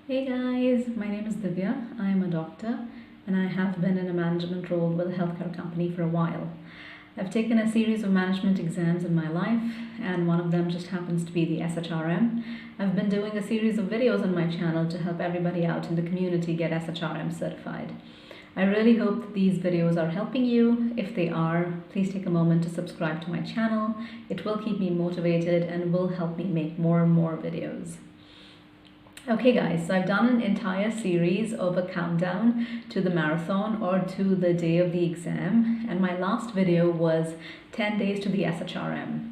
Hey guys, my name is Divya. I am a doctor and I have been in a management role with a healthcare company for a while. I've taken a series of management exams in my life, and one of them just happens to be the SHRM. I've been doing a series of videos on my channel to help everybody out in the community get SHRM certified. I really hope that these videos are helping you. If they are, please take a moment to subscribe to my channel. It will keep me motivated and will help me make more and more videos. Okay guys, so I've done an entire series of a countdown to the marathon or to the day of the exam, and my last video was 10 days to the SHRM.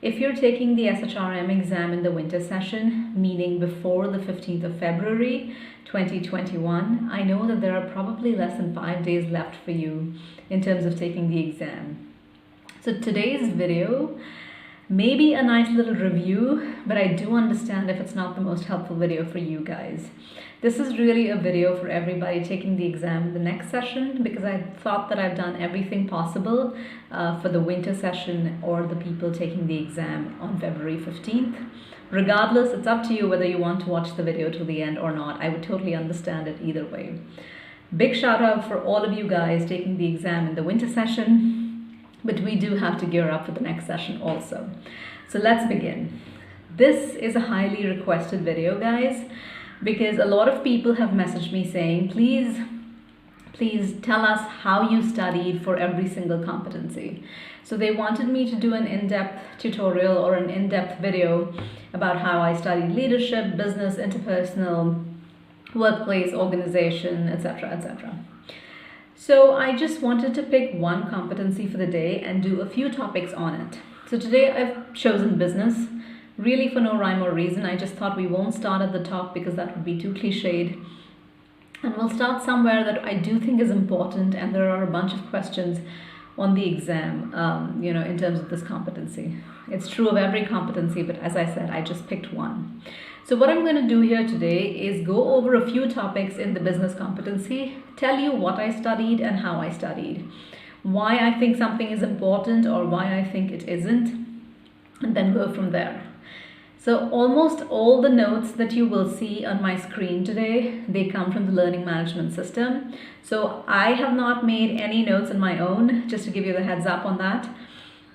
If you're taking the SHRM exam in the winter session, meaning before the 15th of February 2021, I know that there are probably less than 5 days left for you in terms of taking the exam. So today's video maybe a nice little review, but I do understand if it's not the most helpful video for you guys. This is really a video for everybody taking the exam the next session, because I thought that I've done everything possible for the winter session or the people taking the exam on February 15th. Regardless, it's up to you whether you want to watch the video till the end or not. I would totally understand it either way. Big shout out for all of you guys taking the exam in the winter session. But we do have to gear up for the next session also. So let's begin. This is a highly requested video, guys, because a lot of people have messaged me saying, please tell us how you studied for every single competency. So they wanted me to do an in-depth tutorial or an in-depth video about how I studied leadership, business, interpersonal, workplace, organization, etc., etc. So I just wanted to pick one competency for the day and do a few topics on it. So today I've chosen business, really for no rhyme or reason. I just thought we won't start at the top because that would be too cliched. And we'll start somewhere that I do think is important, and there are a bunch of questions on the exam, in terms of this competency. It's true of every competency, but as I said, I just picked one. So what I'm going to do here today is go over a few topics in the business competency, tell you what I studied and how I studied, why I think something is important or why I think it isn't, and then go from there. So almost all the notes that you will see on my screen today, they come from the learning management system. So I have not made any notes on my own, just to give you the heads up on that.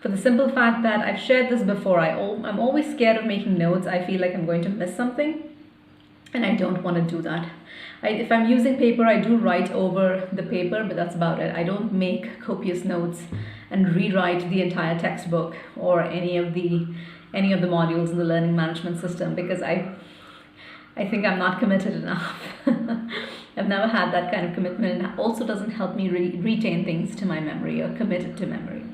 For the simple fact that I've shared this before, I'm always scared of making notes. I feel like I'm going to miss something, and I don't want to do that. If I'm using paper, I do write over the paper, but that's about it. I don't make copious notes and rewrite the entire textbook or any of the modules in the learning management system, because I think I'm not committed enough. I've never had that kind of commitment, and it also doesn't help me retain things to my memory or commit it to memory.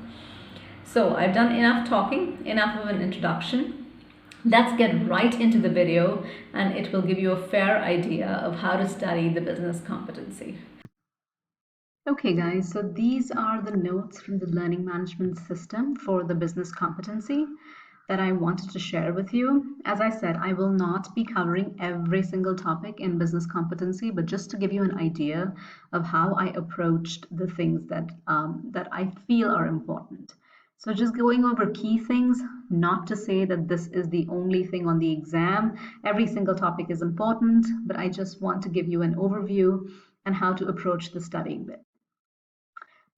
So I've done enough talking, enough of an introduction. Let's get right into the video, and it will give you a fair idea of how to study the business competency. Okay guys, so these are the notes from the learning management system for the business competency that I wanted to share with you. As I said, I will not be covering every single topic in business competency, but just to give you an idea of how I approached the things that I feel are important. So just going over key things, not to say that this is the only thing on the exam. Every single topic is important, but I just want to give you an overview and how to approach the studying bit.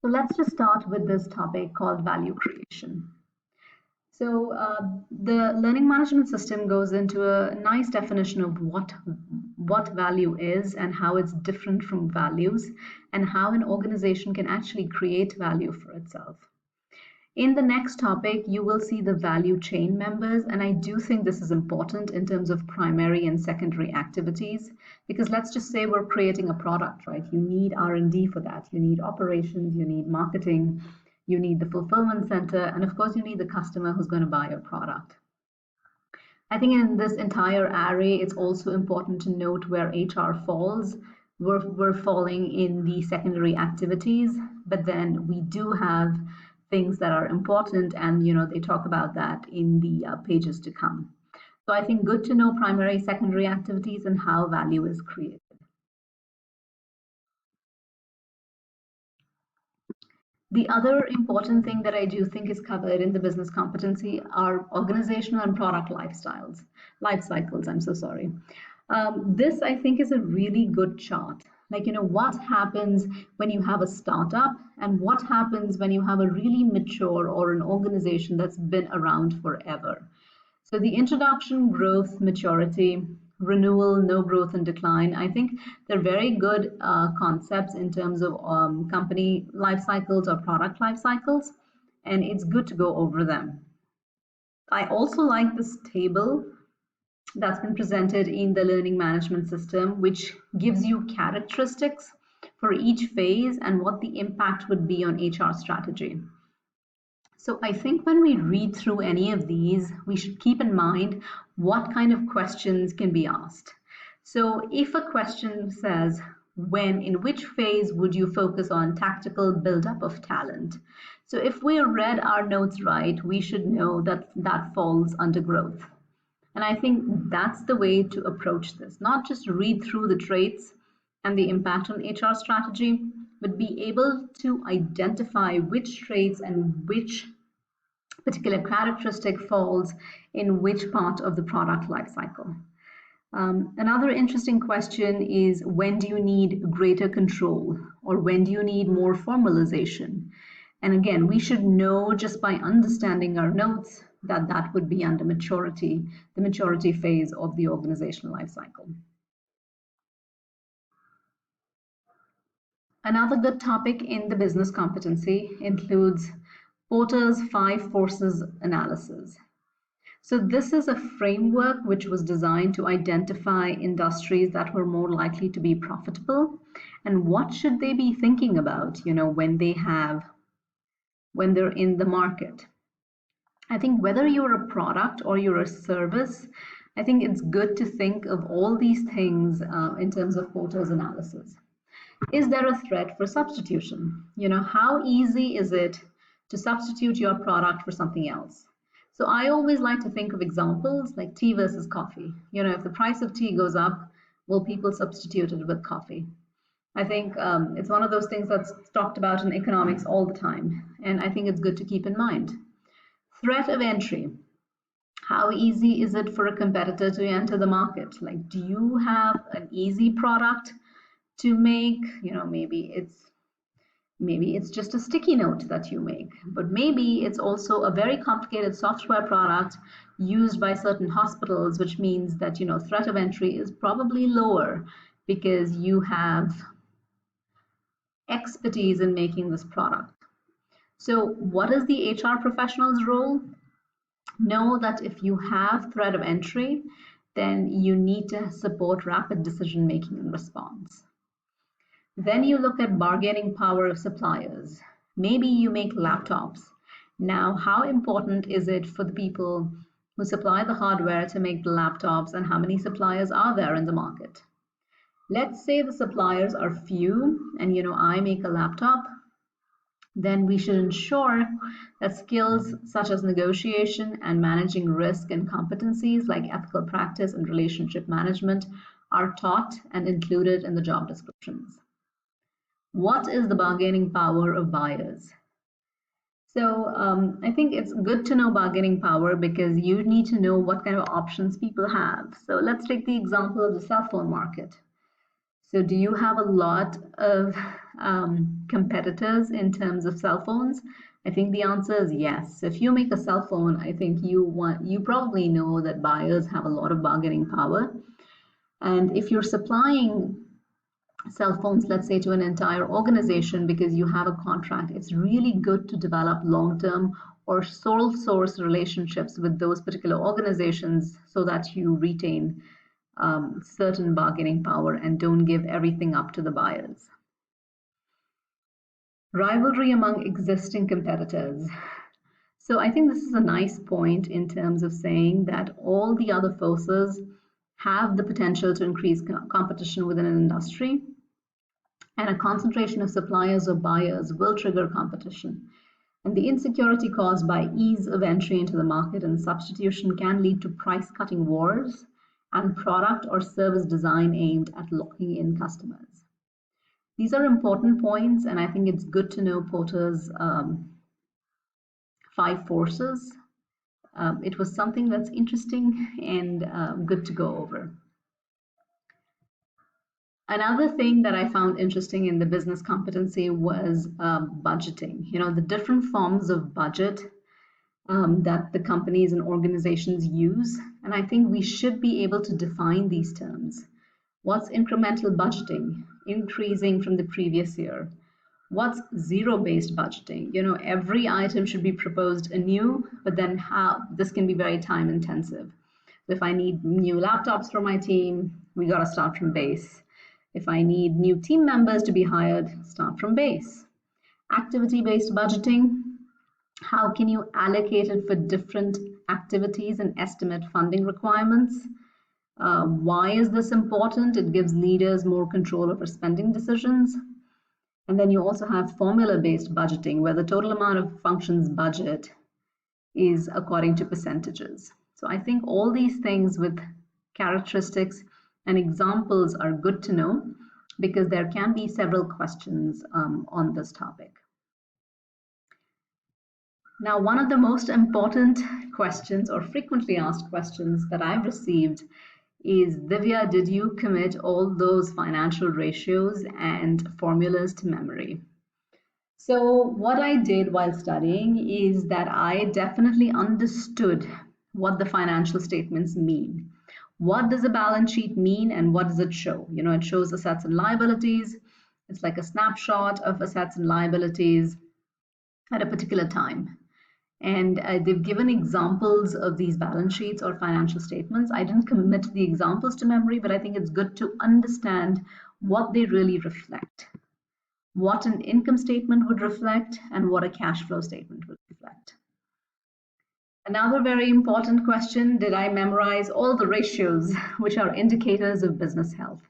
So let's just start with this topic called value creation. So the learning management system goes into a nice definition of what value is and how it's different from values, and how an organization can actually create value for itself. In the next topic, you will see the value chain members, and I do think this is important in terms of primary and secondary activities, because let's just say we're creating a product, right? You need R&D for that. You need operations, you need marketing, you need the fulfillment center, and of course you need the customer who's going to buy your product. I think in this entire array, it's also important to note where HR falls. We're falling in the secondary activities, but then we do have things that are important, and they talk about that in the pages to come. So I think good to know primary, secondary activities and how value is created. The other important thing that I do think is covered in the business competency are organizational and product life cycles. I'm so sorry. This, I think, is a really good chart. Like, what happens when you have a startup and what happens when you have a really mature or an organization that's been around forever. So the introduction, growth, maturity, renewal, no growth and decline, I think they're very good concepts in terms of company life cycles or product life cycles, and it's good to go over them. I also like this table that's been presented in the learning management system, which gives you characteristics for each phase and what the impact would be on HR strategy. So I think when we read through any of these, we should keep in mind what kind of questions can be asked. So if a question says, in which phase would you focus on tactical buildup of talent? So if we read our notes right, we should know that that falls under growth. And I think that's the way to approach this, not just read through the traits and the impact on HR strategy, but be able to identify which traits and which particular characteristic falls in which part of the product lifecycle. Another interesting question is, when do you need greater control, or when do you need more formalization? And again, we should know just by understanding our notes that that would be under maturity, the maturity phase of the organizational life cycle. Another good topic in the business competency includes Porter's 5 forces analysis. So this is a framework which was designed to identify industries that were more likely to be profitable and what should they be thinking about, when they're in the market. I think whether you're a product or you're a service, I think it's good to think of all these things in terms of Porter's analysis. Is there a threat for substitution? How easy is it to substitute your product for something else? So I always like to think of examples like tea versus coffee. If the price of tea goes up, will people substitute it with coffee? I think it's one of those things that's talked about in economics all the time, and I think it's good to keep in mind. Threat of entry. How easy is it for a competitor to enter the market? Like, do you have an easy product to make? Maybe it's just a sticky note that you make, but maybe it's also a very complicated software product used by certain hospitals, which means that threat of entry is probably lower because you have expertise in making this product. So what is the HR professional's role? Know that if you have threat of entry, then you need to support rapid decision making and response. Then you look at bargaining power of suppliers. Maybe you make laptops. Now, how important is it for the people who supply the hardware to make the laptops, and how many suppliers are there in the market? Let's say the suppliers are few and I make a laptop, then we should ensure that skills such as negotiation and managing risk and competencies like ethical practice and relationship management are taught and included in the job descriptions. What is the bargaining power of buyers? So I think it's good to know bargaining power because you need to know what kind of options people have. So let's take the example of the cell phone market. So do you have a lot of competitors in terms of cell phones? I think the answer is yes. So if you make a cell phone, I think you probably know that buyers have a lot of bargaining power. And if you're supplying cell phones, let's say, to an entire organization because you have a contract, it's really good to develop long-term or sole source relationships with those particular organizations so that you retain certain bargaining power and don't give everything up to the buyers. Rivalry among existing competitors. So I think this is a nice point in terms of saying that all the other forces have the potential to increase competition within an industry, and a concentration of suppliers or buyers will trigger competition. And the insecurity caused by ease of entry into the market and substitution can lead to price-cutting wars and product or service design aimed at locking in customers. These are important points, and I think it's good to know Porter's 5 forces. It was something that's interesting and good to go over. Another thing that I found interesting in the business competency was budgeting. You know, the different forms of budget that the companies and organizations use. And I think we should be able to define these terms. What's incremental budgeting? Increasing from the previous year. What's zero-based budgeting? You know, every item should be proposed anew, but then how this can be very time intensive. If I need new laptops for my team, we got to start from base. If I need new team members to be hired, start from base. Activity-based budgeting, how can you allocate it for different activities and estimate funding requirements? Why is this important? It gives leaders more control over spending decisions. And then you also have formula-based budgeting, where the total amount of functions budget is according to percentages. So I think all these things with characteristics and examples are good to know, because there can be several questions on this topic. Now, one of the most important questions or frequently asked questions that I've received is, Divya, did you commit all those financial ratios and formulas to memory? So what I did while studying is that I definitely understood what the financial statements mean. What does a balance sheet mean and what does it show? You know, it shows assets and liabilities. It's like a snapshot of assets and liabilities at a particular time. And they've given examples of these balance sheets or financial statements. I didn't commit the examples to memory, but I think it's good to understand what they really reflect, what an income statement would reflect, and what a cash flow statement would reflect. Another very important question, did I memorize all the ratios, which are indicators of business health?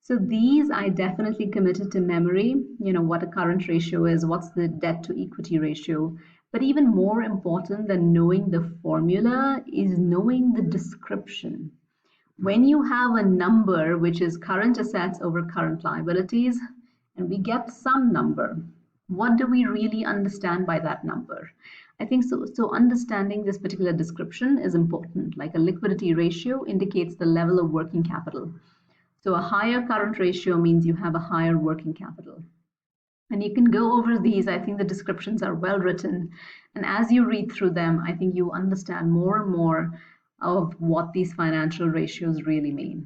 So these I definitely committed to memory, you know, what a current ratio is, what's the debt to equity ratio. But even more important than knowing the formula is knowing the description. When you have a number which is current assets over current liabilities, and we get some number, what do we really understand by that number? I think so understanding this particular description is important. Like a liquidity ratio indicates the level of working capital. So a higher current ratio means you have a higher working capital. And you can go over these. I think the descriptions are well written. And as you read through them, I think you understand more and more of what these financial ratios really mean.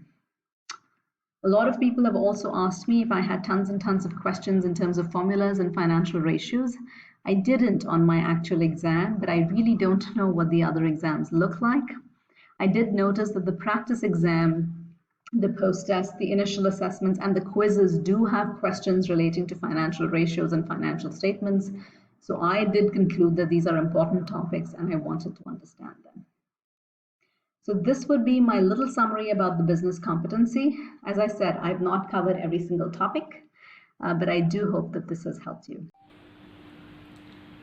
A lot of people have also asked me if I had tons and tons of questions in terms of formulas and financial ratios. I didn't on my actual exam, but I really don't know what the other exams look like. I did notice that the practice exam, the post-test, the initial assessments, and the quizzes do have questions relating to financial ratios and financial statements. So I did conclude that these are important topics and I wanted to understand them. So this would be my little summary about the business competency. As I said, I've not covered every single topic, but I do hope that this has helped you.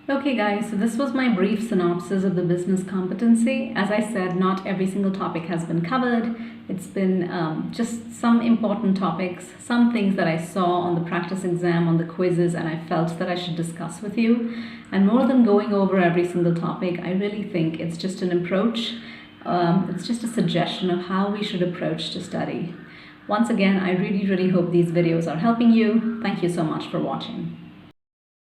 Okay guys, so this was my brief synopsis of the business competency. As I said, not every single topic has been covered. It's been just some important topics, some things that I saw on the practice exam, on the quizzes, and I felt that I should discuss with you. And more than going over every single topic, I really think it's just an approach. It's just a suggestion of how we should approach to study. Once again, I really hope these videos are helping you. Thank you so much for watching.